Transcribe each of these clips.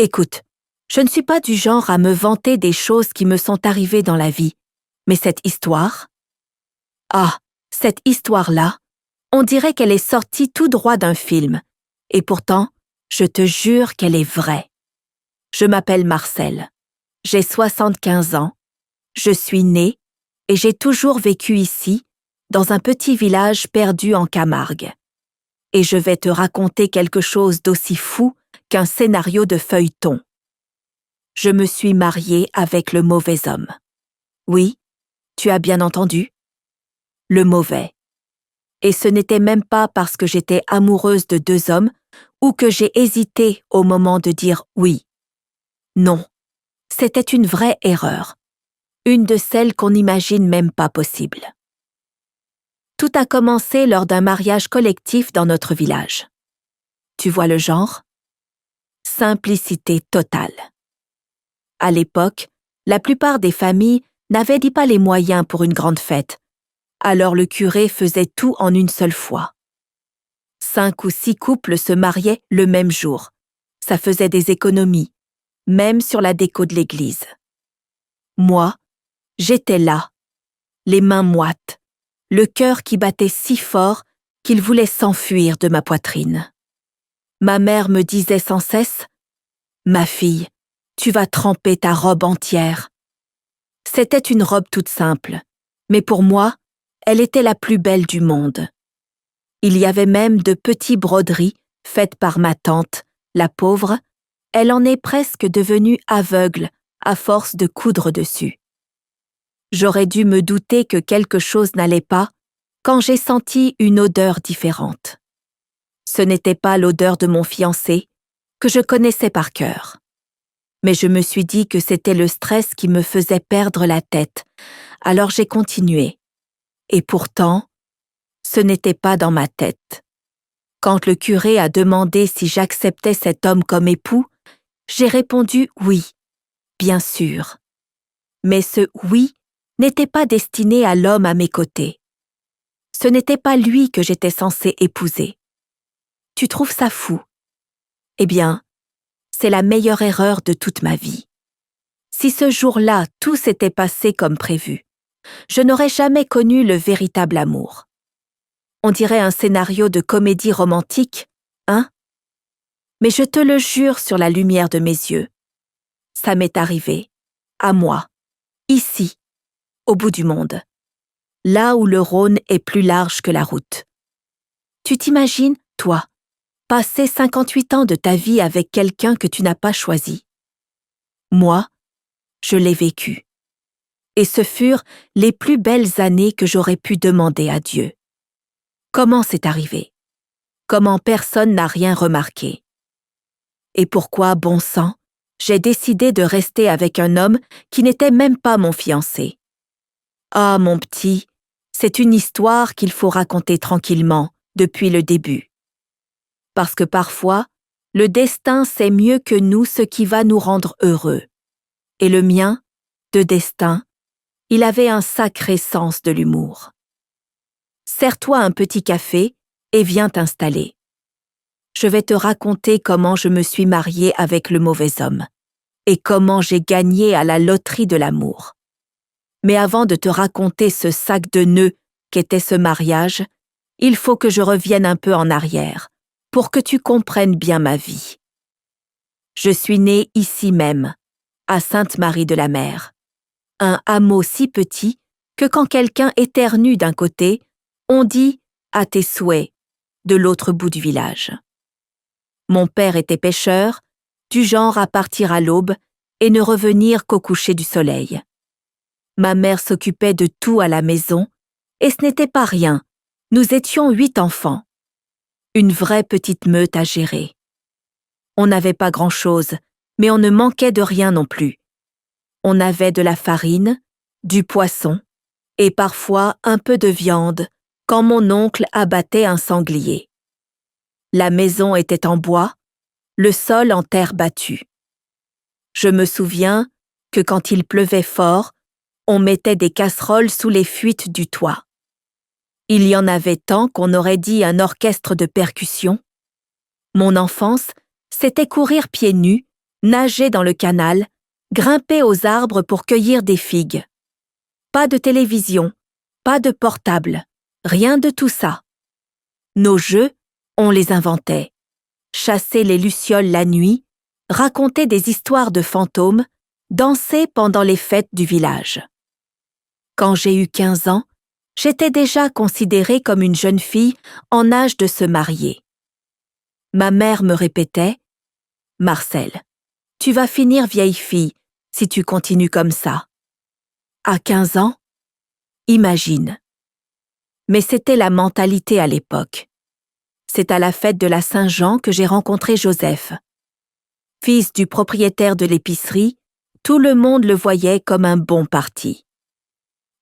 Écoute, je ne suis pas du genre à me vanter des choses qui me sont arrivées dans la vie, mais cette histoire... cette histoire-là, on dirait qu'elle est sortie tout droit d'un film, et pourtant, je te jure qu'elle est vraie. Je m'appelle Marcel, j'ai 75 ans, je suis née et j'ai toujours vécu ici, dans un petit village perdu en Camargue. Et je vais te raconter quelque chose d'aussi fou qu'un scénario de feuilleton. Je me suis mariée avec le mauvais homme. Oui, tu as bien entendu. Le mauvais. Et ce n'était même pas parce que j'étais amoureuse de deux hommes ou que j'ai hésité au moment de dire oui. Non, c'était une vraie erreur. Une de celles qu'on n'imagine même pas possible. Tout a commencé lors d'un mariage collectif dans notre village. Tu vois le genre? Simplicité totale. À l'époque, la plupart des familles n'avaient pas les moyens pour une grande fête, alors le curé faisait tout en une seule fois. 5 ou 6 couples se mariaient le même jour. Ça faisait des économies, même sur la déco de l'église. Moi, j'étais là, les mains moites, le cœur qui battait si fort qu'il voulait s'enfuir de ma poitrine. Ma mère me disait sans cesse « Ma fille, tu vas tremper ta robe entière. » C'était une robe toute simple, mais pour moi, elle était la plus belle du monde. Il y avait même de petites broderies faites par ma tante, la pauvre, elle en est presque devenue aveugle à force de coudre dessus. J'aurais dû me douter que quelque chose n'allait pas quand j'ai senti une odeur différente. Ce n'était pas l'odeur de mon fiancé, que je connaissais par cœur. Mais je me suis dit que c'était le stress qui me faisait perdre la tête, alors j'ai continué. Et pourtant, ce n'était pas dans ma tête. Quand le curé a demandé si j'acceptais cet homme comme époux, j'ai répondu oui, bien sûr. Mais ce oui n'était pas destiné à l'homme à mes côtés. Ce n'était pas lui que j'étais censée épouser. Tu trouves ça fou? Eh bien, c'est la meilleure erreur de toute ma vie. Si ce jour-là tout s'était passé comme prévu, je n'aurais jamais connu le véritable amour. On dirait un scénario de comédie romantique, hein? Mais je te le jure sur la lumière de mes yeux. Ça m'est arrivé, à moi, ici, au bout du monde, là où le Rhône est plus large que la route. Tu t'imagines, toi, passer 58 ans de ta vie avec quelqu'un que tu n'as pas choisi? Moi, je l'ai vécu. Et ce furent les plus belles années que j'aurais pu demander à Dieu. Comment c'est arrivé? Comment personne n'a rien remarqué? Et pourquoi, bon sang, j'ai décidé de rester avec un homme qui n'était même pas mon fiancé? Ah, mon petit, c'est une histoire qu'il faut raconter tranquillement, depuis le début. Parce que parfois, le destin sait mieux que nous ce qui va nous rendre heureux. Et le mien, de destin, il avait un sacré sens de l'humour. Sers-toi un petit café et viens t'installer. Je vais te raconter comment je me suis mariée avec le mauvais homme et comment j'ai gagné à la loterie de l'amour. Mais avant de te raconter ce sac de nœuds qu'était ce mariage, il faut que je revienne un peu en arrière pour que tu comprennes bien ma vie. Je suis née ici même, à Sainte-Marie-de-la-Mer, un hameau si petit que quand quelqu'un éternue d'un côté, on dit « à tes souhaits » de l'autre bout du village. Mon père était pêcheur, du genre à partir à l'aube et ne revenir qu'au coucher du soleil. Ma mère s'occupait de tout à la maison, et ce n'était pas rien, nous étions 8 enfants. Une vraie petite meute à gérer. On n'avait pas grand-chose, mais on ne manquait de rien non plus. On avait de la farine, du poisson, et parfois un peu de viande, quand mon oncle abattait un sanglier. La maison était en bois, le sol en terre battue. Je me souviens que quand il pleuvait fort, on mettait des casseroles sous les fuites du toit. Il y en avait tant qu'on aurait dit un orchestre de percussion. Mon enfance, c'était courir pieds nus, nager dans le canal, grimper aux arbres pour cueillir des figues. Pas de télévision, pas de portable, rien de tout ça. Nos jeux, on les inventait. Chasser les lucioles la nuit, raconter des histoires de fantômes, danser pendant les fêtes du village. Quand j'ai eu 15 ans, j'étais déjà considérée comme une jeune fille en âge de se marier. Ma mère me répétait « Marcel, tu vas finir vieille fille si tu continues comme ça. » À 15 ans, imagine. Mais c'était la mentalité à l'époque. C'est à la fête de la Saint-Jean que j'ai rencontré Joseph. Fils du propriétaire de l'épicerie, tout le monde le voyait comme un bon parti.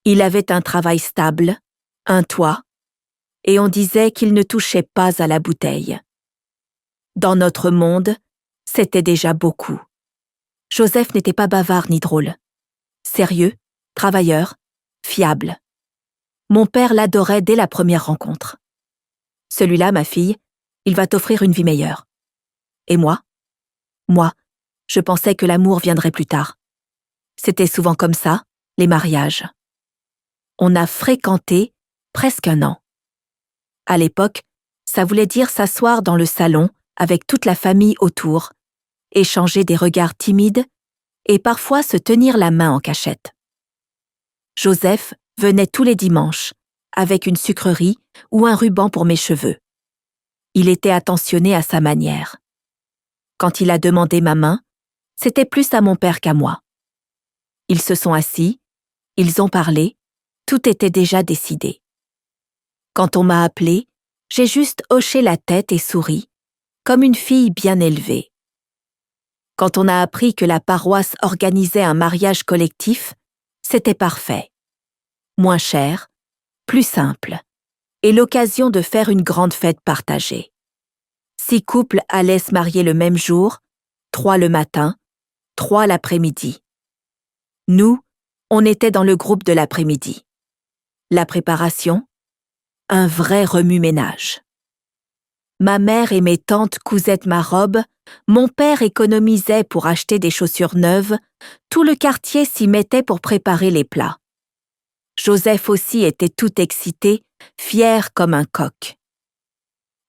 Il avait un travail stable, un toit, et on disait qu'il ne touchait pas à la bouteille. Dans notre monde, c'était déjà beaucoup. Joseph n'était pas bavard ni drôle. Sérieux, travailleur, fiable. Mon père l'adorait dès la première rencontre. Celui-là, ma fille, il va t'offrir une vie meilleure. Et moi, je pensais que l'amour viendrait plus tard. C'était souvent comme ça, les mariages. On a fréquenté presque 1 an. À l'époque, ça voulait dire s'asseoir dans le salon avec toute la famille autour, échanger des regards timides et parfois se tenir la main en cachette. Joseph venait tous les dimanches, avec une sucrerie ou un ruban pour mes cheveux. Il était attentionné à sa manière. Quand il a demandé ma main, c'était plus à mon père qu'à moi. Ils se sont assis, ils ont parlé, tout était déjà décidé. Quand on m'a appelée, j'ai juste hoché la tête et souri, comme une fille bien élevée. Quand on a appris que la paroisse organisait un mariage collectif, c'était parfait. Moins cher, plus simple, et l'occasion de faire une grande fête partagée. 6 couples allaient se marier le même jour, 3 le matin, 3 l'après-midi. Nous, on était dans le groupe de l'après-midi. La préparation, un vrai remue-ménage. Ma mère et mes tantes cousaient ma robe, mon père économisait pour acheter des chaussures neuves, tout le quartier s'y mettait pour préparer les plats. Joseph aussi était tout excité, fier comme un coq.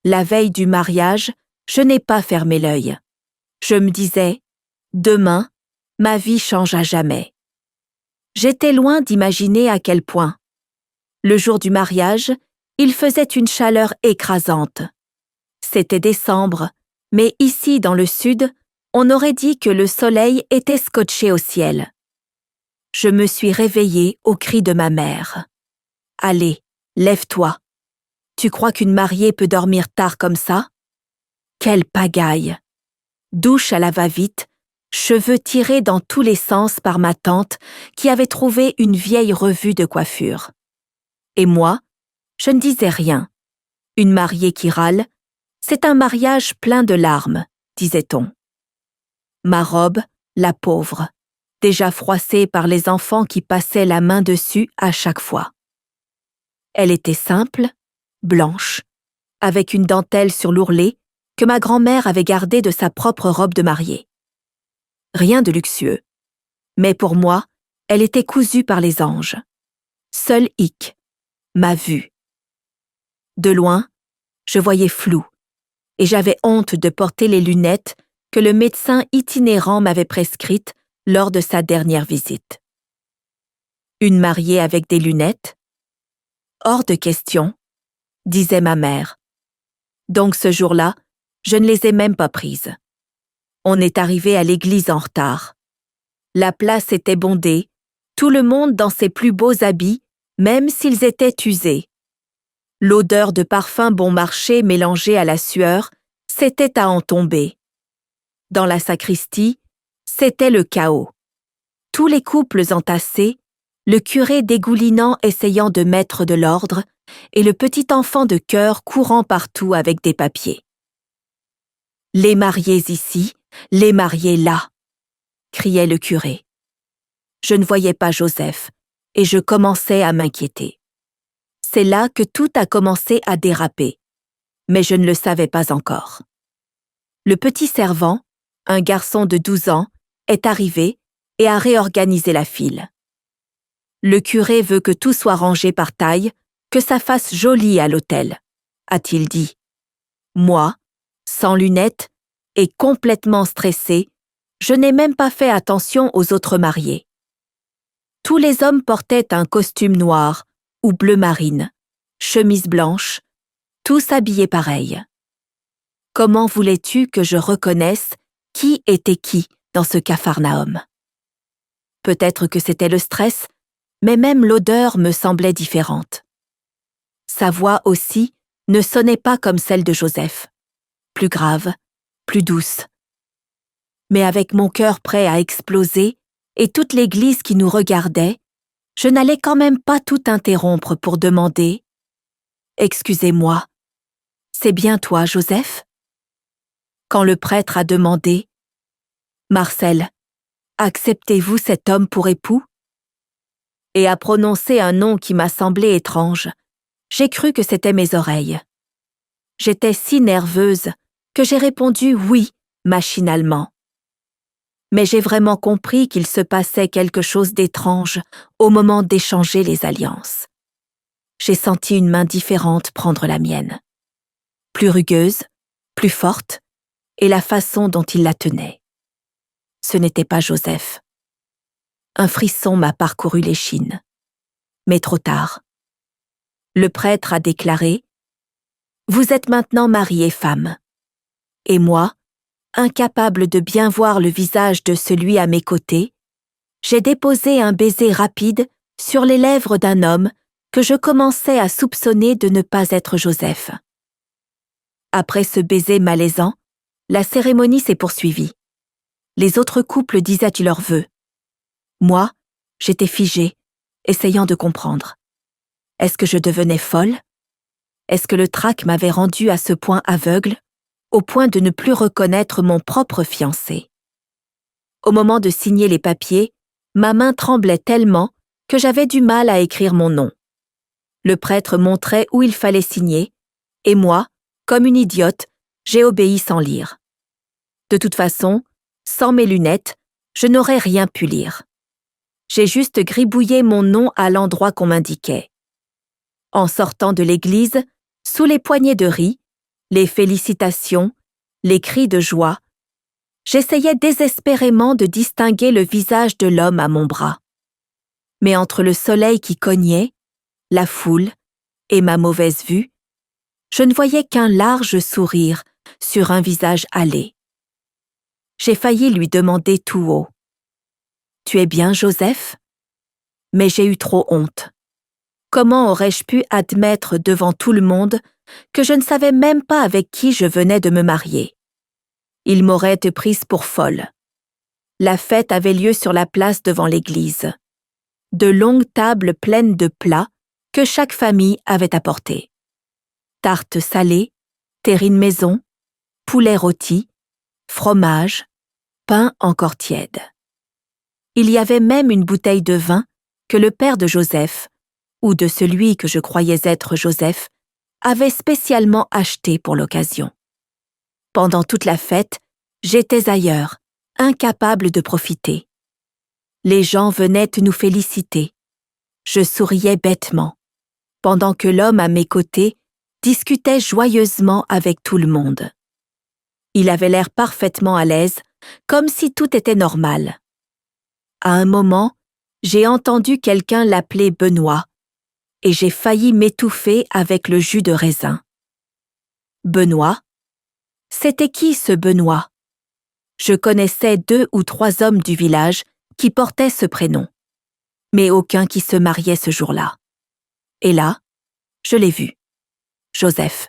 La veille du mariage, je n'ai pas fermé l'œil. Je me disais, demain, ma vie change à jamais. J'étais loin d'imaginer à quel point. Le jour du mariage, il faisait une chaleur écrasante. C'était décembre, mais ici, dans le sud, on aurait dit que le soleil était scotché au ciel. Je me suis réveillée au cri de ma mère. « Allez, lève-toi. Tu crois qu'une mariée peut dormir tard comme ça? Quelle pagaille! Douche à la va-vite, cheveux tirés dans tous les sens par ma tante qui avait trouvé une vieille revue de coiffure. Et moi, je ne disais rien. Une mariée qui râle, c'est un mariage plein de larmes, disait-on. Ma robe, la pauvre, déjà froissée par les enfants qui passaient la main dessus à chaque fois. Elle était simple, blanche, avec une dentelle sur l'ourlet que ma grand-mère avait gardée de sa propre robe de mariée. Rien de luxueux, mais pour moi, elle était cousue par les anges. Seul hic, ma vue. De loin, je voyais flou, et j'avais honte de porter les lunettes que le médecin itinérant m'avait prescrites lors de sa dernière visite. Une mariée avec des lunettes? Hors de question, disait ma mère. Donc ce jour-là, je ne les ai même pas prises. On est arrivé à l'église en retard. La place était bondée, tout le monde dans ses plus beaux habits, même s'ils étaient usés. L'odeur de parfum bon marché mélangée à la sueur, c'était à en tomber. Dans la sacristie, c'était le chaos. Tous les couples entassés, le curé dégoulinant essayant de mettre de l'ordre, et le petit enfant de chœur courant partout avec des papiers. « Les mariés ici, les mariés là !» criait le curé. Je ne voyais pas Joseph, et je commençais à m'inquiéter. C'est là que tout a commencé à déraper, mais je ne le savais pas encore. Le petit servant, un garçon de 12 ans, est arrivé et a réorganisé la file. Le curé veut que tout soit rangé par taille, que ça fasse joli à l'autel, a-t-il dit. Moi, sans lunettes et complètement stressé, je n'ai même pas fait attention aux autres mariés. Tous les hommes portaient un costume noir ou bleu marine, chemise blanche, tous habillés pareil. Comment voulais-tu que je reconnaisse qui était qui dans ce Capharnaüm? Peut-être que c'était le stress, mais même l'odeur me semblait différente. Sa voix aussi ne sonnait pas comme celle de Joseph, plus grave, plus douce. Mais avec mon cœur prêt à exploser et toute l'église qui nous regardait, je n'allais quand même pas tout interrompre pour demander « Excusez-moi, c'est bien toi, Joseph ?» Quand le prêtre a demandé « Marcel, acceptez-vous cet homme pour époux ?» et a prononcé un nom qui m'a semblé étrange, j'ai cru que c'était mes oreilles. J'étais si nerveuse que j'ai répondu « oui » machinalement. Mais j'ai vraiment compris qu'il se passait quelque chose d'étrange au moment d'échanger les alliances. J'ai senti une main différente prendre la mienne, plus rugueuse, plus forte, et la façon dont il la tenait. Ce n'était pas Joseph. Un frisson m'a parcouru l'échine. Mais trop tard. Le prêtre a déclaré « Vous êtes maintenant mari et femme. » Et moi, incapable de bien voir le visage de celui à mes côtés, j'ai déposé un baiser rapide sur les lèvres d'un homme que je commençais à soupçonner de ne pas être Joseph. Après ce baiser malaisant, la cérémonie s'est poursuivie. Les autres couples disaient leurs vœux. Moi, j'étais figée, essayant de comprendre. Est-ce que je devenais folle? Est-ce que le trac m'avait rendue à ce point aveugle, au point de ne plus reconnaître mon propre fiancé? Au moment de signer les papiers, ma main tremblait tellement que j'avais du mal à écrire mon nom. Le prêtre montrait où il fallait signer, et moi, comme une idiote, j'ai obéi sans lire. De toute façon, sans mes lunettes, je n'aurais rien pu lire. J'ai juste gribouillé mon nom à l'endroit qu'on m'indiquait. En sortant de l'église, sous les poignées de riz, les félicitations, les cris de joie, j'essayais désespérément de distinguer le visage de l'homme à mon bras. Mais entre le soleil qui cognait, la foule et ma mauvaise vue, je ne voyais qu'un large sourire sur un visage hâlé. J'ai failli lui demander tout haut « Tu es bien, Joseph ?» Mais j'ai eu trop honte. Comment aurais-je pu admettre devant tout le monde que je ne savais même pas avec qui je venais de me marier? Il m'aurait été prise pour folle. La fête avait lieu sur la place devant l'église. De longues tables pleines de plats que chaque famille avait apportés. Tartes salées, terrines maison, poulet rôti, fromage, pain encore tiède. Il y avait même une bouteille de vin que le père de Joseph, ou de celui que je croyais être Joseph, avait spécialement acheté pour l'occasion. Pendant toute la fête, j'étais ailleurs, incapable de profiter. Les gens venaient nous féliciter. Je souriais bêtement, pendant que l'homme à mes côtés discutait joyeusement avec tout le monde. Il avait l'air parfaitement à l'aise, comme si tout était normal. À un moment, j'ai entendu quelqu'un l'appeler Benoît, et j'ai failli m'étouffer avec le jus de raisin. Benoît? C'était qui ce Benoît? Je connaissais 2 ou 3 hommes du village qui portaient ce prénom, mais aucun qui se mariait ce jour-là. Et là, je l'ai vu. Joseph.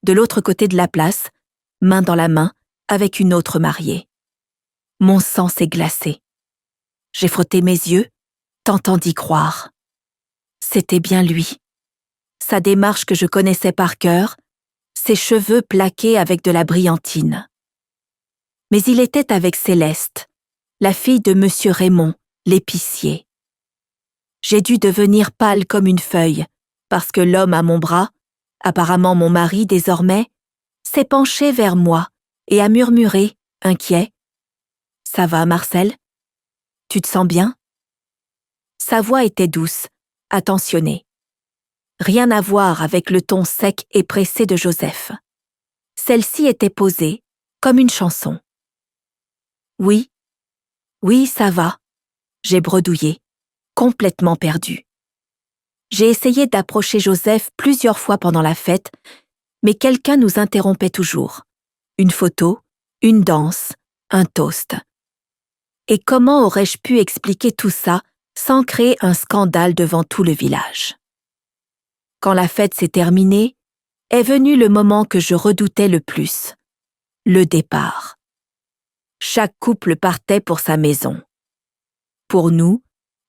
De l'autre côté de la place, main dans la main, avec une autre mariée. Mon sang s'est glacé. J'ai frotté mes yeux, tentant d'y croire. C'était bien lui. Sa démarche que je connaissais par cœur, ses cheveux plaqués avec de la brillantine. Mais il était avec Céleste, la fille de Monsieur Raymond, l'épicier. J'ai dû devenir pâle comme une feuille, parce que l'homme à mon bras, apparemment mon mari désormais, s'est penché vers moi et a murmuré inquiet. « Ça va, Marcel? Tu te sens bien ?» Sa voix était douce, attentionnée. Rien à voir avec le ton sec et pressé de Joseph. Celle-ci était posée, comme une chanson. « Oui, oui, ça va. » J'ai bredouillé, complètement perdue. J'ai essayé d'approcher Joseph plusieurs fois pendant la fête, mais quelqu'un nous interrompait toujours. Une photo, une danse, un toast. Et comment aurais-je pu expliquer tout ça sans créer un scandale devant tout le village? Quand la fête s'est terminée, est venu le moment que je redoutais le plus, le départ. Chaque couple partait pour sa maison. Pour nous,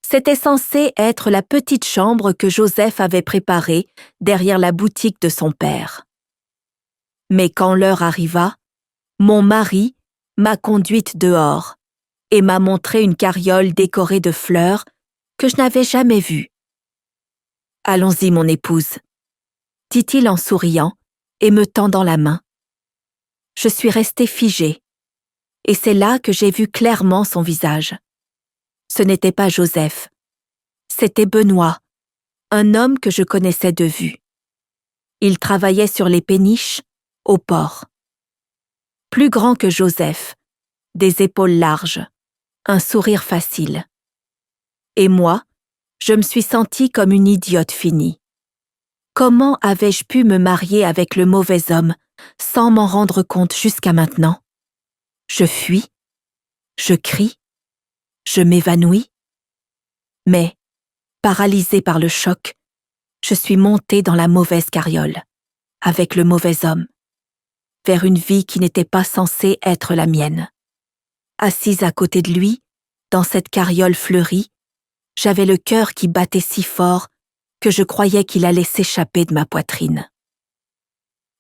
c'était censé être la petite chambre que Joseph avait préparée derrière la boutique de son père. Mais quand l'heure arriva, mon mari m'a conduite dehors et m'a montré une carriole décorée de fleurs que je n'avais jamais vue. « Allons-y, mon épouse, » dit-il en souriant et me tendant la main. Je suis restée figée, et c'est là que j'ai vu clairement son visage. Ce n'était pas Joseph, c'était Benoît, un homme que je connaissais de vue. Il travaillait sur les péniches, au port. Plus grand que Joseph, des épaules larges, un sourire facile. Et moi, je me suis sentie comme une idiote finie. Comment avais-je pu me marier avec le mauvais homme sans m'en rendre compte jusqu'à maintenant? Je fuis, je crie, je m'évanouis. Mais, paralysée par le choc, je suis montée dans la mauvaise carriole, avec le mauvais homme, vers une vie qui n'était pas censée être la mienne. Assise à côté de lui, dans cette carriole fleurie, j'avais le cœur qui battait si fort que je croyais qu'il allait s'échapper de ma poitrine.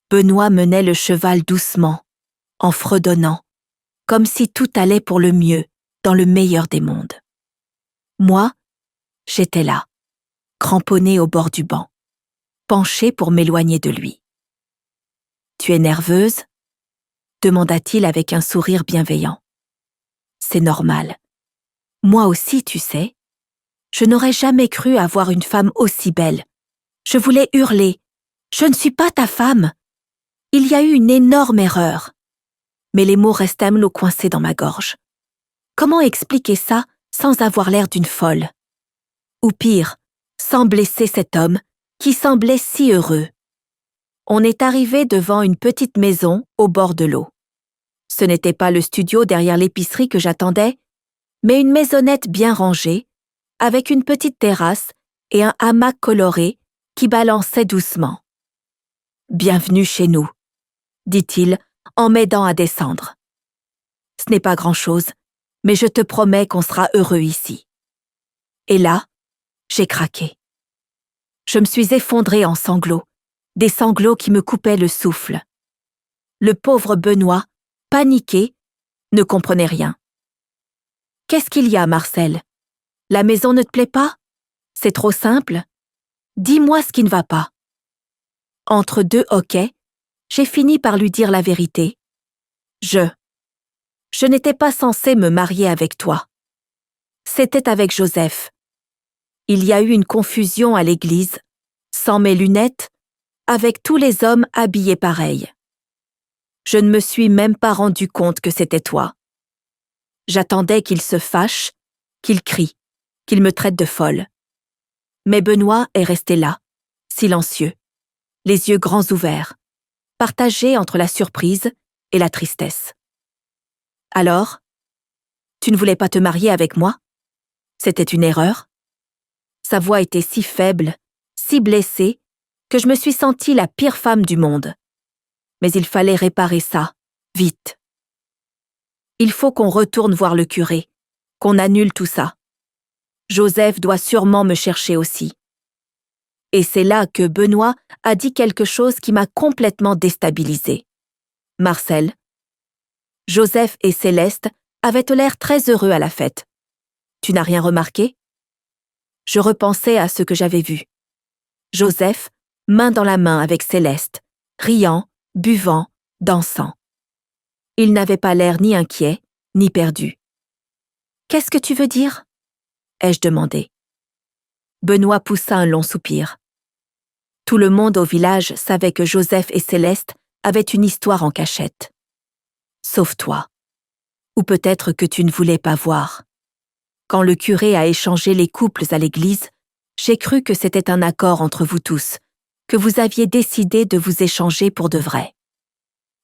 Benoît menait le cheval doucement, en fredonnant, comme si tout allait pour le mieux, dans le meilleur des mondes. Moi, j'étais là, cramponnée au bord du banc, penchée pour m'éloigner de lui. « Tu es nerveuse ?» demanda-t-il avec un sourire bienveillant. « C'est normal. Moi aussi, tu sais. Je n'aurais jamais cru avoir une femme aussi belle. Je voulais hurler. Je ne suis pas ta femme. Il y a eu une énorme erreur. » Mais les mots restaient à me coincés dans ma gorge. Comment expliquer ça sans avoir l'air d'une folle? Ou pire, sans blesser cet homme qui semblait si heureux. On est arrivé devant une petite maison au bord de l'eau. Ce n'était pas le studio derrière l'épicerie que j'attendais, mais une maisonnette bien rangée, avec une petite terrasse et un hamac coloré qui balançait doucement. « Bienvenue chez nous, » dit-il en m'aidant à descendre. « Ce n'est pas grand-chose, mais je te promets qu'on sera heureux ici. » Et là, j'ai craqué. Je me suis effondrée en sanglots, des sanglots qui me coupaient le souffle. Le pauvre Benoît, paniqué, ne comprenait rien. « Qu'est-ce qu'il y a, Marcel? La maison ne te plaît pas? C'est trop simple? Dis-moi ce qui ne va pas. » Entre deux hoquets, j'ai fini par lui dire la vérité. Je n'étais pas censée me marier avec toi. C'était avec Joseph. Il y a eu une confusion à l'église, sans mes lunettes, avec tous les hommes habillés pareil. Je ne me suis même pas rendu compte que c'était toi. J'attendais qu'il se fâche, qu'il crie, qu'il me traite de folle. Mais Benoît est resté là, silencieux, les yeux grands ouverts, partagés entre la surprise et la tristesse. « Alors, tu ne voulais pas te marier avec moi? C'était une erreur? » Sa voix était si faible, si blessée, que je me suis sentie la pire femme du monde. Mais il fallait réparer ça, vite. Il faut qu'on retourne voir le curé, qu'on annule tout ça. Joseph doit sûrement me chercher aussi. Et c'est là que Benoît a dit quelque chose qui m'a complètement déstabilisée. « Marcel, Joseph et Céleste avaient l'air très heureux à la fête. Tu n'as rien remarqué? » Je repensais à ce que j'avais vu. Joseph, main dans la main avec Céleste, riant, buvant, dansant. Il n'avait pas l'air ni inquiet, ni perdu. « Qu'est-ce que tu veux dire ?» ai-je demandé. Benoît poussa un long soupir. Tout le monde au village savait que Joseph et Céleste avaient une histoire en cachette. Sauf toi. Ou peut-être que tu ne voulais pas voir. Quand le curé a échangé les couples à l'église, j'ai cru que c'était un accord entre vous tous, que vous aviez décidé de vous échanger pour de vrai.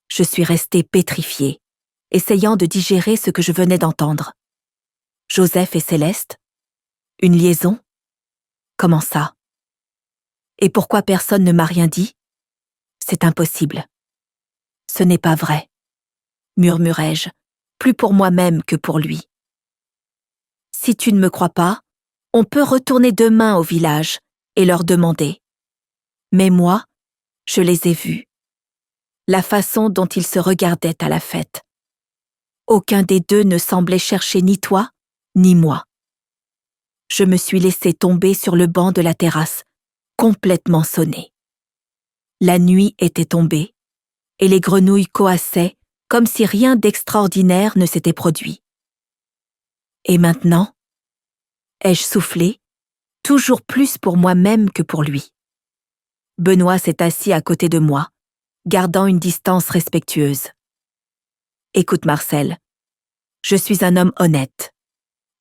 Je suis restée pétrifiée, essayant de digérer ce que je venais d'entendre. Joseph et Céleste? Une liaison? Comment ça? Et pourquoi personne ne m'a rien dit? C'est impossible. Ce n'est pas vrai, murmurai-je, plus pour moi-même que pour lui. Si tu ne me crois pas, on peut retourner demain au village et leur demander. Mais moi, je les ai vus. La façon dont ils se regardaient à la fête. Aucun des deux ne semblait chercher ni toi, ni moi. Je me suis laissée tomber sur le banc de la terrasse, complètement sonnée. La nuit était tombée, et les grenouilles coassaient comme si rien d'extraordinaire ne s'était produit. Et maintenant, ai-je soufflé, toujours plus pour moi-même que pour lui. Benoît s'est assis à côté de moi, gardant une distance respectueuse. Écoute, Marcel, je suis un homme honnête.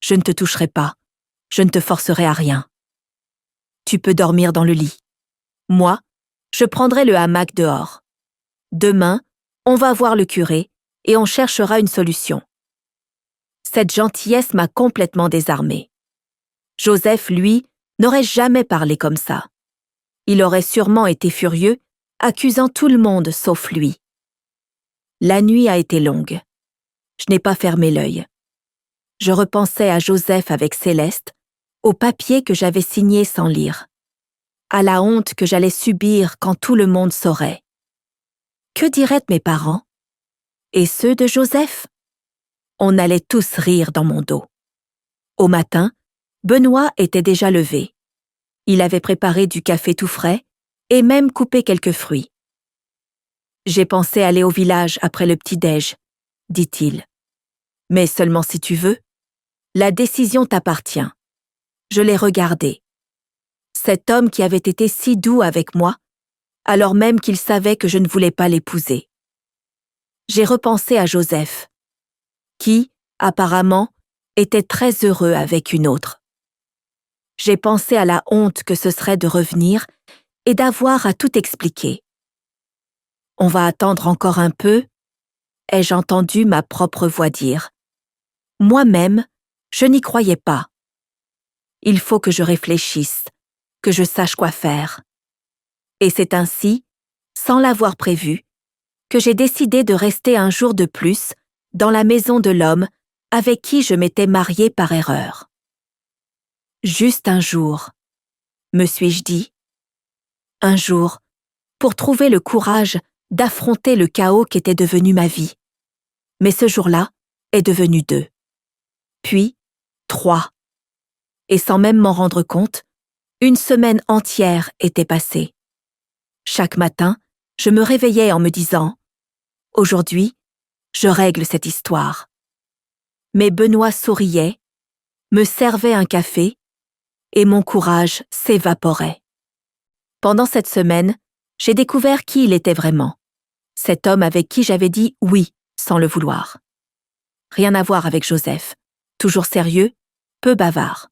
Je ne te toucherai pas, je ne te forcerai à rien. Tu peux dormir dans le lit. Moi, je prendrai le hamac dehors. Demain, on va voir le curé et on cherchera une solution. Cette gentillesse m'a complètement désarmée. Joseph, lui, n'aurait jamais parlé comme ça. Il aurait sûrement été furieux, accusant tout le monde sauf lui. La nuit a été longue. Je n'ai pas fermé l'œil. Je repensais à Joseph avec Céleste, au papier que j'avais signé sans lire, à la honte que j'allais subir quand tout le monde saurait. Que diraient mes parents? Et ceux de Joseph? On allait tous rire dans mon dos. Au matin, Benoît était déjà levé. Il avait préparé du café tout frais et même coupé quelques fruits. « J'ai pensé aller au village après le petit-déj, » dit-il. « Mais seulement si tu veux. La décision t'appartient. » Je l'ai regardé. Cet homme qui avait été si doux avec moi, alors même qu'il savait que je ne voulais pas l'épouser. J'ai repensé à Joseph, qui, apparemment, était très heureux avec une autre. J'ai pensé à la honte que ce serait de revenir et d'avoir à tout expliquer. On va attendre encore un peu, ai-je entendu ma propre voix dire. Moi-même, je n'y croyais pas. Il faut que je réfléchisse, que je sache quoi faire. Et c'est ainsi, sans l'avoir prévu, que j'ai décidé de rester un jour de plus dans la maison de l'homme avec qui je m'étais mariée par erreur. Juste un jour, me suis-je dit. Un jour, pour trouver le courage d'affronter le chaos qu'était devenu ma vie. Mais ce jour-là est devenu 2. Puis 3. Et sans même m'en rendre compte, une semaine entière était passée. Chaque matin, je me réveillais en me disant « Aujourd'hui, je règle cette histoire. » Mais Benoît souriait, me servait un café et mon courage s'évaporait. Pendant cette semaine, j'ai découvert qui il était vraiment. Cet homme avec qui j'avais dit oui sans le vouloir. Rien à voir avec Joseph, toujours sérieux, peu bavard.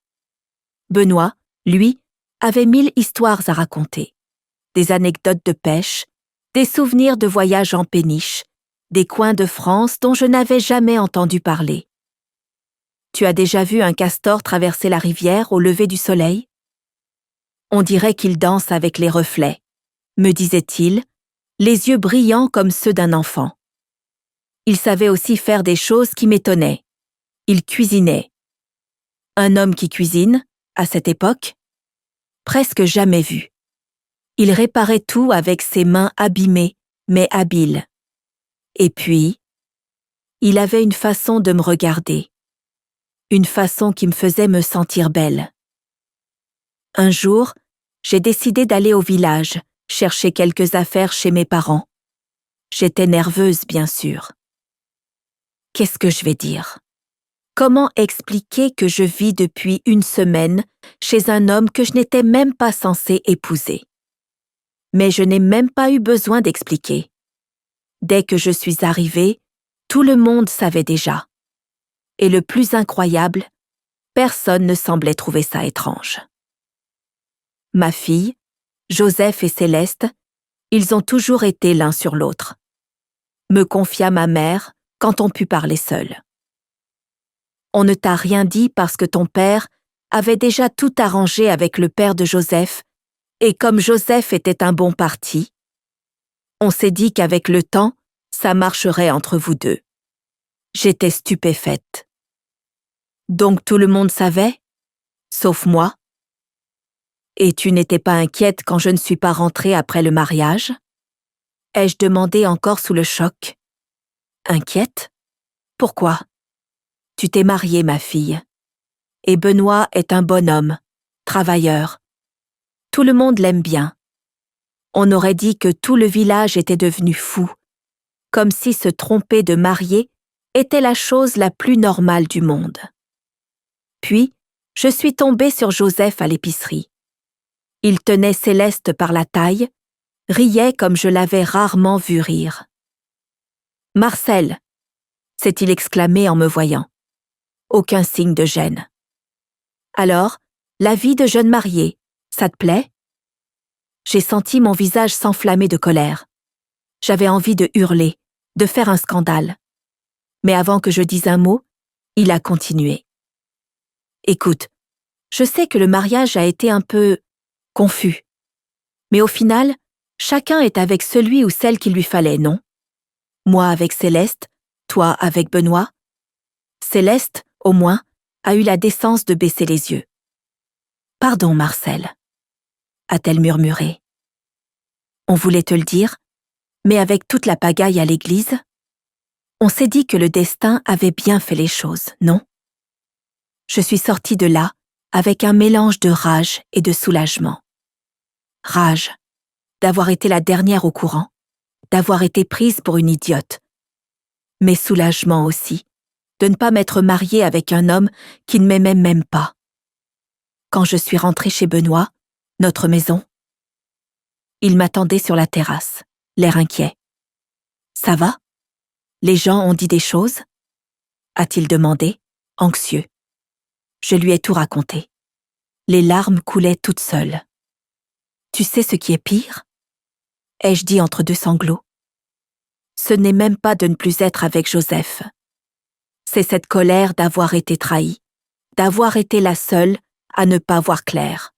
Benoît, lui, avait 1000 histoires à raconter. Des anecdotes de pêche, des souvenirs de voyages en péniche, des coins de France dont je n'avais jamais entendu parler. Tu as déjà vu un castor traverser la rivière au lever du soleil? On dirait qu'il danse avec les reflets, me disait-il, les yeux brillants comme ceux d'un enfant. Il savait aussi faire des choses qui m'étonnaient. Il cuisinait. Un homme qui cuisine, à cette époque? Presque jamais vu. Il réparait tout avec ses mains abîmées, mais habiles. Et puis, il avait une façon de me regarder. Une façon qui me faisait me sentir belle. Un jour, j'ai décidé d'aller au village, chercher quelques affaires chez mes parents. J'étais nerveuse, bien sûr. Qu'est-ce que je vais dire? Comment expliquer que je vis depuis une semaine chez un homme que je n'étais même pas censée épouser? Mais je n'ai même pas eu besoin d'expliquer. Dès que je suis arrivée, tout le monde savait déjà. Et le plus incroyable, personne ne semblait trouver ça étrange. Ma fille, Joseph et Céleste, ils ont toujours été l'un sur l'autre. Me confia ma mère quand on put parler seul. On ne t'a rien dit parce que ton père avait déjà tout arrangé avec le père de Joseph, et comme Joseph était un bon parti, on s'est dit qu'avec le temps, ça marcherait entre vous deux. J'étais stupéfaite. Donc tout le monde savait, sauf moi. Et tu n'étais pas inquiète quand je ne suis pas rentrée après le mariage? Ai-je demandé encore sous le choc. Inquiète? Pourquoi? Tu t'es mariée, ma fille. Et Benoît est un bon homme, travailleur. Tout le monde l'aime bien. On aurait dit que tout le village était devenu fou, comme si se tromper de marier était la chose la plus normale du monde. Puis, je suis tombée sur Joseph à l'épicerie. Il tenait Céleste par la taille, riait comme je l'avais rarement vu rire. « Marcel !» s'est-il exclamé en me voyant. Aucun signe de gêne. « Alors, la vie de jeune mariée, ça te plaît ?» J'ai senti mon visage s'enflammer de colère. J'avais envie de hurler, de faire un scandale. Mais avant que je dise un mot, il a continué. « Écoute, je sais que le mariage a été un peu confus. Mais au final, chacun est avec celui ou celle qu'il lui fallait, non? Moi avec Céleste, toi avec Benoît. Céleste, au moins, a eu la décence de baisser les yeux. « Pardon, Marcel, » a-t-elle murmuré. « On voulait te le dire, mais avec toute la pagaille à l'église, on s'est dit que le destin avait bien fait les choses, non? » Je suis sortie de là avec un mélange de rage et de soulagement. Rage d'avoir été la dernière au courant, d'avoir été prise pour une idiote. Mais soulagement aussi de ne pas m'être mariée avec un homme qui ne m'aimait même pas. Quand je suis rentrée chez Benoît, notre maison, il m'attendait sur la terrasse, l'air inquiet. « Ça va? Les gens ont dit des choses ?» a-t-il demandé, anxieux. Je lui ai tout raconté. Les larmes coulaient toutes seules. « Tu sais ce qui est pire ?» ai-je dit entre deux sanglots. Ce n'est même pas de ne plus être avec Joseph. C'est cette colère d'avoir été trahie, d'avoir été la seule à ne pas voir clair.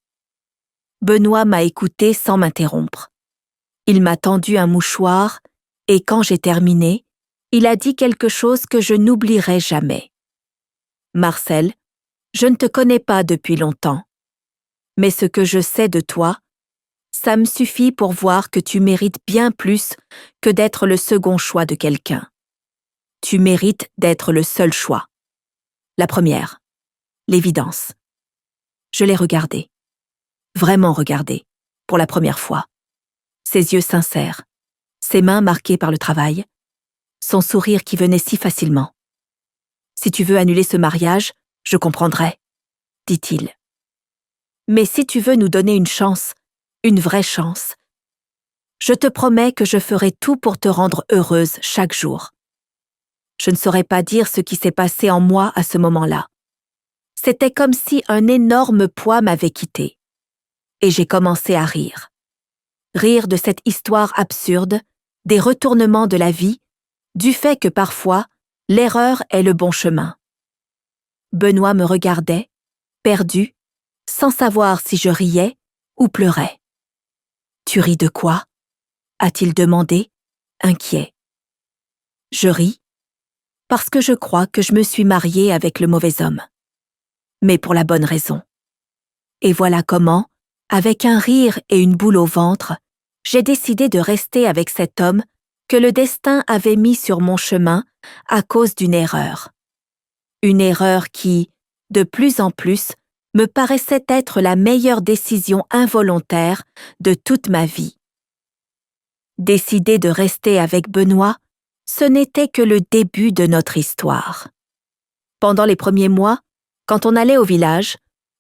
Benoît m'a écoutée sans m'interrompre. Il m'a tendu un mouchoir et quand j'ai terminé, il a dit quelque chose que je n'oublierai jamais. « Marcel, je ne te connais pas depuis longtemps, mais ce que je sais de toi, ça me suffit pour voir que tu mérites bien plus que d'être le second choix de quelqu'un. Tu mérites d'être le seul choix. La première, l'évidence. » Je l'ai regardé, vraiment regardé, pour la première fois. Ses yeux sincères, ses mains marquées par le travail, son sourire qui venait si facilement. « Si tu veux annuler ce mariage, je comprendrai, » dit-il. « Mais si tu veux nous donner une chance, une vraie chance, je te promets que je ferai tout pour te rendre heureuse chaque jour. » Je ne saurais pas dire ce qui s'est passé en moi à ce moment-là. C'était comme si un énorme poids m'avait quittée. Et j'ai commencé à rire. Rire de cette histoire absurde, des retournements de la vie, du fait que parfois, l'erreur est le bon chemin. Benoît me regardait, perdu, sans savoir si je riais ou pleurais. « Tu ris de quoi ?» a-t-il demandé, inquiet. Je ris, parce que je crois que je me suis mariée avec le mauvais homme. Mais pour la bonne raison. Et voilà comment, avec un rire et une boule au ventre, j'ai décidé de rester avec cet homme que le destin avait mis sur mon chemin à cause d'une erreur. Une erreur qui, de plus en plus, me paraissait être la meilleure décision involontaire de toute ma vie. Décider de rester avec Benoît ce n'était que le début de notre histoire. Pendant les premiers mois, quand on allait au village,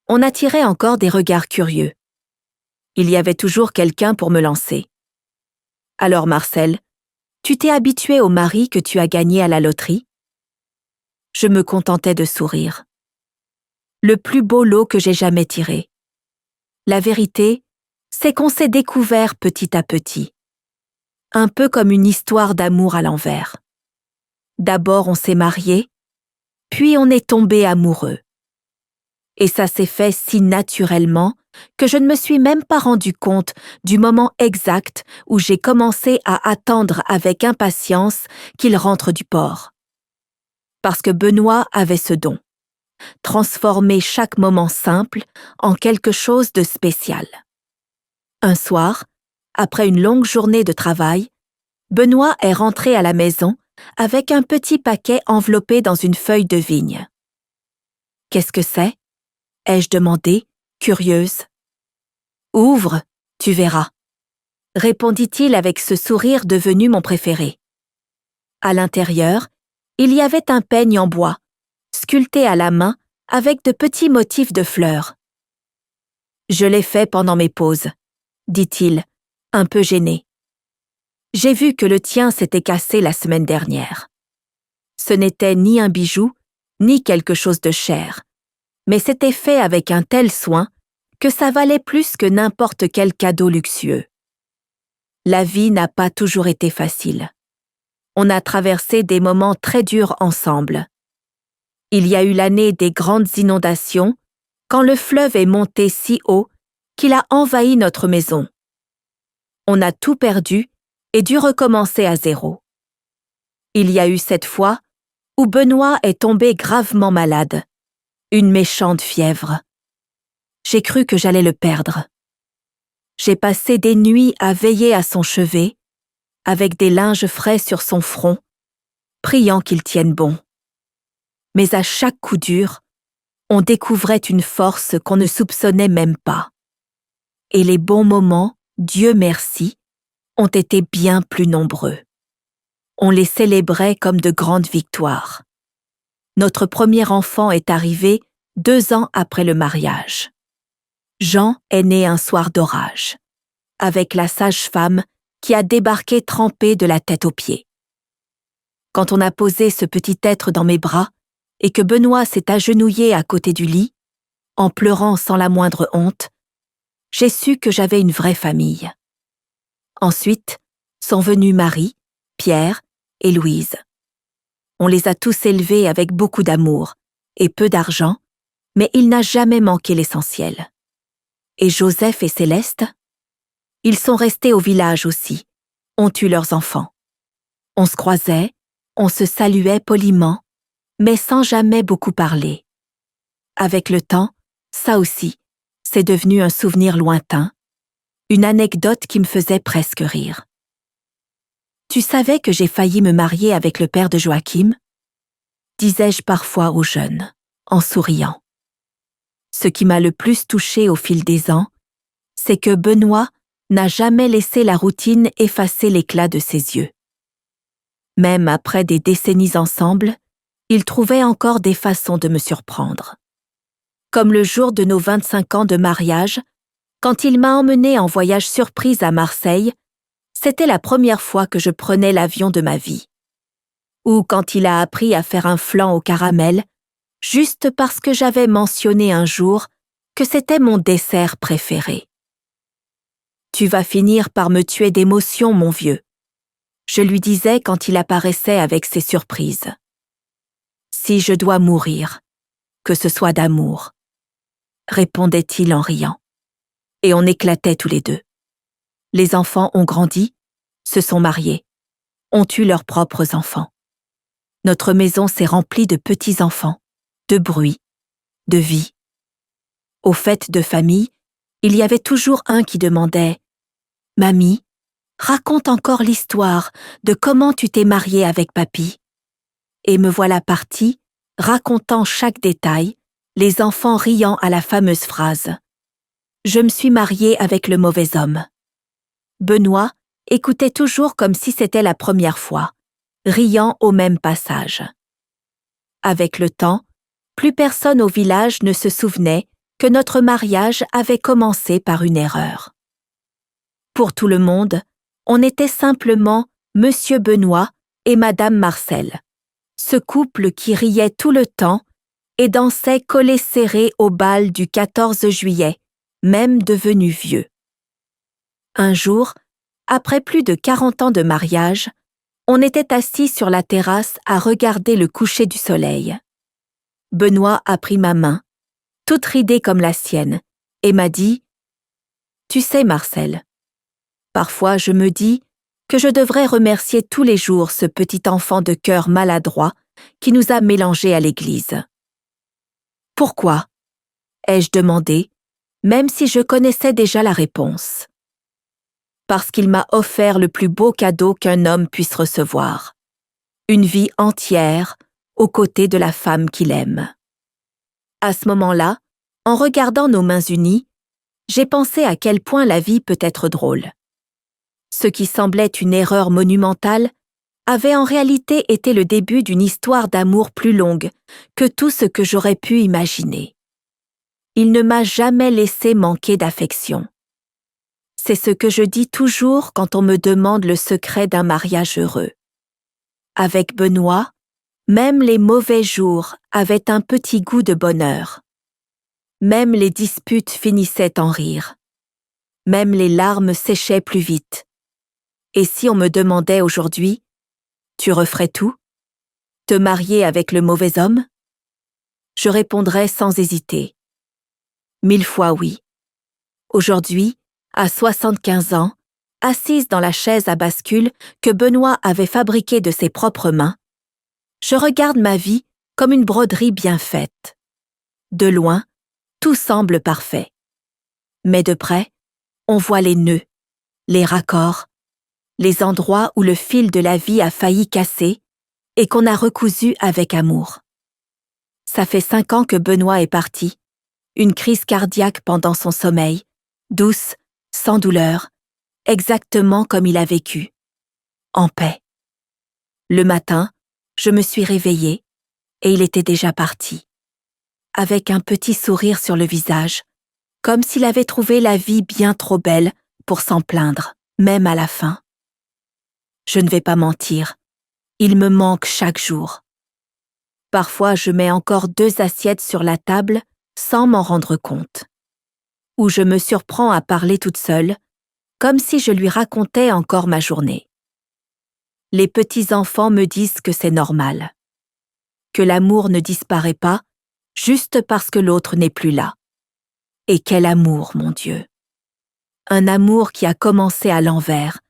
on attirait encore des regards curieux. Il y avait toujours quelqu'un pour me lancer. « Alors Marcel, tu t'es habitué au mari que tu as gagné à la loterie ?» Je me contentais de sourire. Le plus beau lot que j'ai jamais tiré. La vérité, c'est qu'on s'est découvert petit à petit. Un peu comme une histoire d'amour à l'envers. D'abord on s'est mariés, puis on est tombé amoureux. Et ça s'est fait si naturellement que je ne me suis même pas rendu compte du moment exact où j'ai commencé à attendre avec impatience qu'il rentre du port. Parce que Benoît avait ce don, transformer chaque moment simple en quelque chose de spécial. Un soir, après une longue journée de travail, Benoît est rentré à la maison avec un petit paquet enveloppé dans une feuille de vigne. « Qu'est-ce que c'est » ai-je demandé, curieuse. « Ouvre, tu verras », répondit-il avec ce sourire devenu mon préféré. À l'intérieur, il y avait un peigne en bois, sculpté à la main avec de petits motifs de fleurs. « Je l'ai fait pendant mes pauses », dit-il, un peu gêné. « J'ai vu que le tien s'était cassé la semaine dernière. Ce n'était ni un bijou, ni quelque chose de cher, mais c'était fait avec un tel soin que ça valait plus que n'importe quel cadeau luxueux. La vie n'a pas toujours été facile. On a traversé des moments très durs ensemble. Il y a eu l'année des grandes inondations, quand le fleuve est monté si haut qu'il a envahi notre maison. On a tout perdu et dû recommencer à zéro. Il y a eu cette fois où Benoît est tombé gravement malade, une méchante fièvre. J'ai cru que j'allais le perdre. J'ai passé des nuits à veiller à son chevet, avec des linges frais sur son front, priant qu'il tienne bon. Mais à chaque coup dur, on découvrait une force qu'on ne soupçonnait même pas. Et les bons moments, Dieu merci, ont été bien plus nombreux. On les célébrait comme de grandes victoires. Notre premier enfant est arrivé 2 ans après le mariage. Jean est né un soir d'orage, avec la sage-femme qui a débarqué trempée de la tête aux pieds. Quand on a posé ce petit être dans mes bras et que Benoît s'est agenouillé à côté du lit, en pleurant sans la moindre honte, j'ai su que j'avais une vraie famille. Ensuite, sont venus Marie, Pierre et Louise. On les a tous élevés avec beaucoup d'amour et peu d'argent, mais il n'a jamais manqué l'essentiel. Et Joseph et Céleste? Ils sont restés au village aussi, ont eu leurs enfants. On se croisait, on se saluait poliment, mais sans jamais beaucoup parler. Avec le temps, ça aussi, c'est devenu un souvenir lointain, une anecdote qui me faisait presque rire. Tu savais que j'ai failli me marier avec le père de Joachim? Disais-je parfois aux jeunes, en souriant. Ce qui m'a le plus touchée au fil des ans, c'est que Benoît n'a jamais laissé la routine effacer l'éclat de ses yeux. Même après des décennies ensemble, il trouvait encore des façons de me surprendre. Comme le jour de nos 25 ans de mariage, quand il m'a emmenée en voyage surprise à Marseille, c'était la première fois que je prenais l'avion de ma vie. Ou quand il a appris à faire un flan au caramel, juste parce que j'avais mentionné un jour que c'était mon dessert préféré. « Tu vas finir par me tuer d'émotion, mon vieux », je lui disais quand il apparaissait avec ses surprises. « Si je dois mourir, que ce soit d'amour », répondait-il en riant. Et on éclatait tous les deux. Les enfants ont grandi, se sont mariés, ont eu leurs propres enfants. Notre maison s'est remplie de petits-enfants, de bruit, de vie. Aux fêtes de famille, il y avait toujours un qui demandait « Mamie, raconte encore l'histoire de comment tu t'es mariée avec papy. » Et me voilà partie, racontant chaque détail, les enfants riant à la fameuse phrase « Je me suis mariée avec le mauvais homme ». Benoît écoutait toujours comme si c'était la première fois, riant au même passage. Avec le temps, plus personne au village ne se souvenait que notre mariage avait commencé par une erreur. Pour tout le monde, on était simplement Monsieur Benoît et Madame Marcel, ce couple qui riait tout le temps et dansait collés serrés au bal du 14 juillet, même devenu vieux. Un jour, après plus de 40 ans de mariage, on était assis sur la terrasse à regarder le coucher du soleil. Benoît a pris ma main, toute ridée comme la sienne, et m'a dit « Tu sais, Marcel, parfois je me dis que je devrais remercier tous les jours ce petit enfant de cœur maladroit qui nous a mélangés à l'église. » « Pourquoi ?» ai-je demandé, même si je connaissais déjà la réponse. « Parce qu'il m'a offert le plus beau cadeau qu'un homme puisse recevoir, une vie entière aux côtés de la femme qu'il aime. » À ce moment-là, en regardant nos mains unies, j'ai pensé à quel point la vie peut être drôle. Ce qui semblait une erreur monumentale avait en réalité été le début d'une histoire d'amour plus longue que tout ce que j'aurais pu imaginer. Il ne m'a jamais laissé manquer d'affection. C'est ce que je dis toujours quand on me demande le secret d'un mariage heureux. Avec Benoît, même les mauvais jours avaient un petit goût de bonheur. Même les disputes finissaient en rire. Même les larmes séchaient plus vite. Et si on me demandait aujourd'hui, « Tu referais tout? Te marier avec le mauvais homme ?» Je répondrais sans hésiter. 1000 fois oui. Aujourd'hui, à 75 ans, assise dans la chaise à bascule que Benoît avait fabriquée de ses propres mains, je regarde ma vie comme une broderie bien faite. De loin, tout semble parfait. Mais de près, on voit les nœuds, les raccords, les endroits où le fil de la vie a failli casser et qu'on a recousu avec amour. Ça fait 5 ans que Benoît est parti, une crise cardiaque pendant son sommeil, douce, sans douleur, exactement comme il a vécu, en paix. Le matin, je me suis réveillée et il était déjà parti, avec un petit sourire sur le visage, comme s'il avait trouvé la vie bien trop belle pour s'en plaindre, même à la fin. Je ne vais pas mentir, il me manque chaque jour. Parfois, je mets encore 2 assiettes sur la table sans m'en rendre compte. Ou je me surprends à parler toute seule, comme si je lui racontais encore ma journée. Les petits-enfants me disent que c'est normal, que l'amour ne disparaît pas juste parce que l'autre n'est plus là. Et quel amour, mon Dieu! Un amour qui a commencé à l'envers,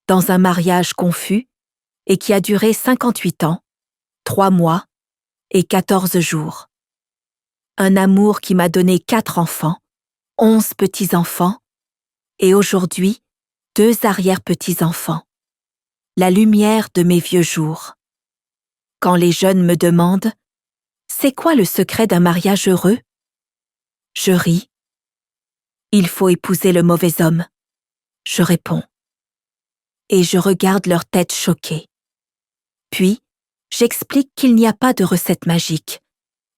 dans un mariage confus, et qui a duré 58 ans, 3 mois et 14 jours. Un amour qui m'a donné 4 enfants, 11 petits-enfants, et aujourd'hui, 2 arrière-petits-enfants. La lumière de mes vieux jours. Quand les jeunes me demandent « C'est quoi le secret d'un mariage heureux ?» Je ris. Il faut épouser le mauvais homme. Je réponds. Et je regarde leur tête choquée. Puis, j'explique qu'il n'y a pas de recette magique,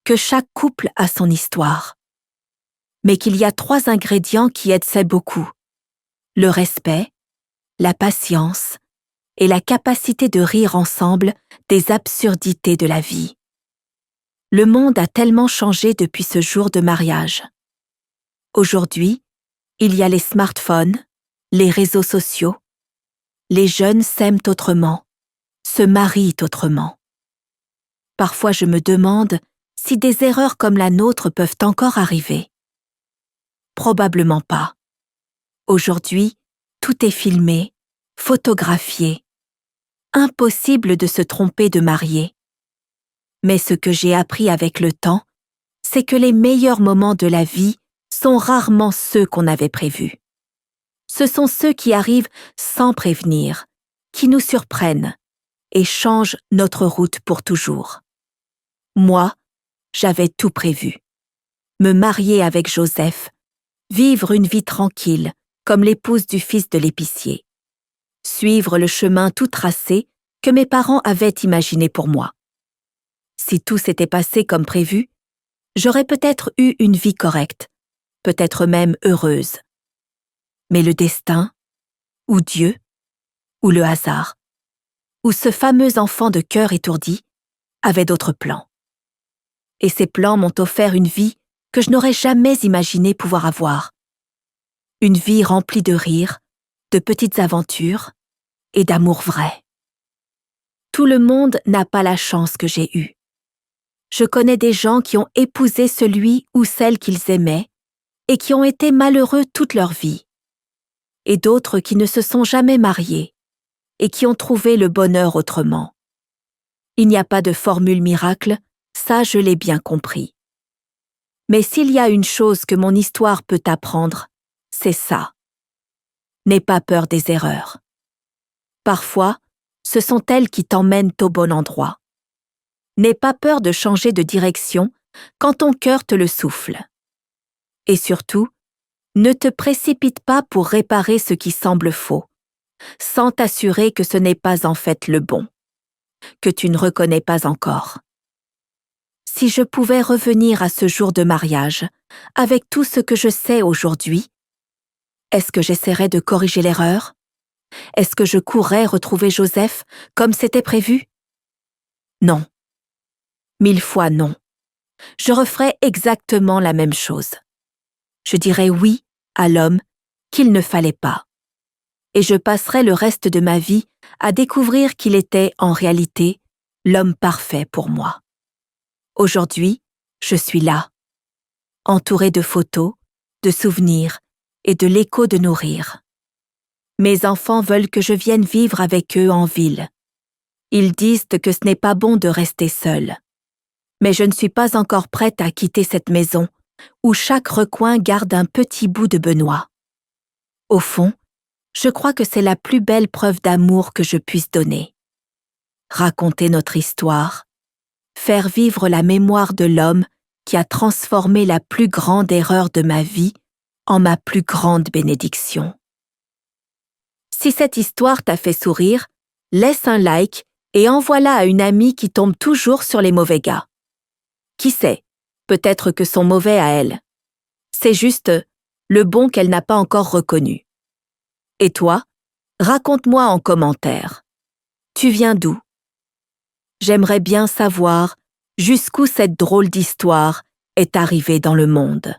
que chaque couple a son histoire. Mais qu'il y a 3 ingrédients qui aident beaucoup. Le respect, la patience et la capacité de rire ensemble des absurdités de la vie. Le monde a tellement changé depuis ce jour de mariage. Aujourd'hui, il y a les smartphones, les réseaux sociaux. Les jeunes s'aiment autrement, se marient autrement. Parfois je me demande si des erreurs comme la nôtre peuvent encore arriver. Probablement pas. Aujourd'hui, tout est filmé, photographié. Impossible de se tromper de marié. Mais ce que j'ai appris avec le temps, c'est que les meilleurs moments de la vie sont rarement ceux qu'on avait prévus. Ce sont ceux qui arrivent sans prévenir, qui nous surprennent et changent notre route pour toujours. Moi, j'avais tout prévu. Me marier avec Joseph, vivre une vie tranquille comme l'épouse du fils de l'épicier. Suivre le chemin tout tracé que mes parents avaient imaginé pour moi. Si tout s'était passé comme prévu, j'aurais peut-être eu une vie correcte, peut-être même heureuse. Mais le destin, ou Dieu, ou le hasard, ou ce fameux enfant de cœur étourdi, avait d'autres plans. Et ces plans m'ont offert une vie que je n'aurais jamais imaginé pouvoir avoir. Une vie remplie de rires, de petites aventures et d'amour vrai. Tout le monde n'a pas la chance que j'ai eue. Je connais des gens qui ont épousé celui ou celle qu'ils aimaient et qui ont été malheureux toute leur vie, et d'autres qui ne se sont jamais mariés et qui ont trouvé le bonheur autrement. Il n'y a pas de formule miracle, ça je l'ai bien compris. Mais s'il y a une chose que mon histoire peut t'apprendre, c'est ça. N'aie pas peur des erreurs. Parfois, ce sont elles qui t'emmènent au bon endroit. N'aie pas peur de changer de direction quand ton cœur te le souffle. Et surtout, ne te précipite pas pour réparer ce qui semble faux, sans t'assurer que ce n'est pas en fait le bon, que tu ne reconnais pas encore. Si je pouvais revenir à ce jour de mariage, avec tout ce que je sais aujourd'hui, est-ce que j'essaierais de corriger l'erreur? Est-ce que je courrais retrouver Joseph comme c'était prévu? Non. 1000 fois non. Je referais exactement la même chose. Je dirais oui à l'homme qu'il ne fallait pas. Et je passerais le reste de ma vie à découvrir qu'il était en réalité l'homme parfait pour moi. Aujourd'hui, je suis là, entourée de photos, de souvenirs et de l'écho de nos rires. Mes enfants veulent que je vienne vivre avec eux en ville. Ils disent que ce n'est pas bon de rester seule. Mais je ne suis pas encore prête à quitter cette maison où chaque recoin garde un petit bout de Benoît. Au fond, je crois que c'est la plus belle preuve d'amour que je puisse donner. Raconter notre histoire, faire vivre la mémoire de l'homme qui a transformé la plus grande erreur de ma vie en ma plus grande bénédiction. Si cette histoire t'a fait sourire, laisse un like et envoie-la à une amie qui tombe toujours sur les mauvais gars. Qui sait, peut-être que son mauvais à elle. C'est juste le bon qu'elle n'a pas encore reconnu. Et toi, raconte-moi en commentaire. Tu viens d'où? J'aimerais bien savoir jusqu'où cette drôle d'histoire est arrivée dans le monde.